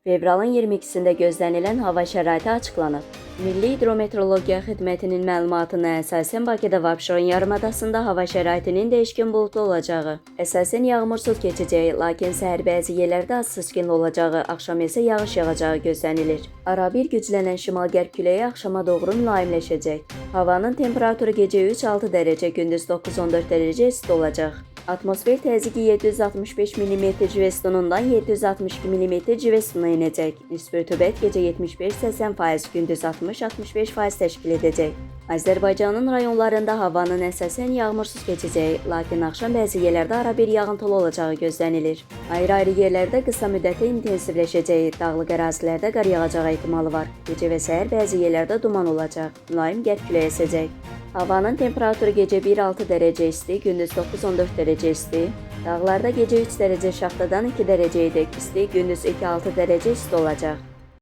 Fevralın 22-sində gözlənilən hava şəraiti açıqlanıb. Milli Hidrometeorologiya Xidmətinin məlumatına əsasən Bakıda və Abşeron yarımadasında hava şəraitinin dəyişkən buludlu olacağı, əsasən yağmursuz keçəcəyi, lakin səhər bəzi yerlərdə az sıçqınlı olacağı, axşam isə yağış yağacağı gözlənilir. Arabir güclənən şimal-qərb küləyi axşama doğru mülayimləşəcək. Havanın temperaturu gecə 3-6 dərəcə, gündüz 9-14 dərəcə isti olacaq. Atmosfer təzyiqi 765 mm civestonundan 762 mm civestona enəcək. Nisbi rütubət gecə 75-80%, gündüz 60-65% təşkil edəcək. Azərbaycanın rayonlarında havanın əsasən yağmursuz keçəcəyi, lakin axşam bəzi yerlərdə arabir yağıntılı olacağı gözlənilir. Ayrı-ayrı yerlərdə qısa müddətdə intensivləşəcəyi, dağlıq ərazilərdə qar yağacağı ehtimalı var. Gecə və səhər bəzi yerlərdə duman olacaq, mülayim qərb küləyi əsəcək. Havanın temperaturu gecə 1-6 dərəcə isti, gündüz 9-14 dərəcə isti. Dağlarda gecə 3 dərəcə şaxtadan 2 dərəcəyədək isti, gündüz 2-6 dərəcə isti olacaq.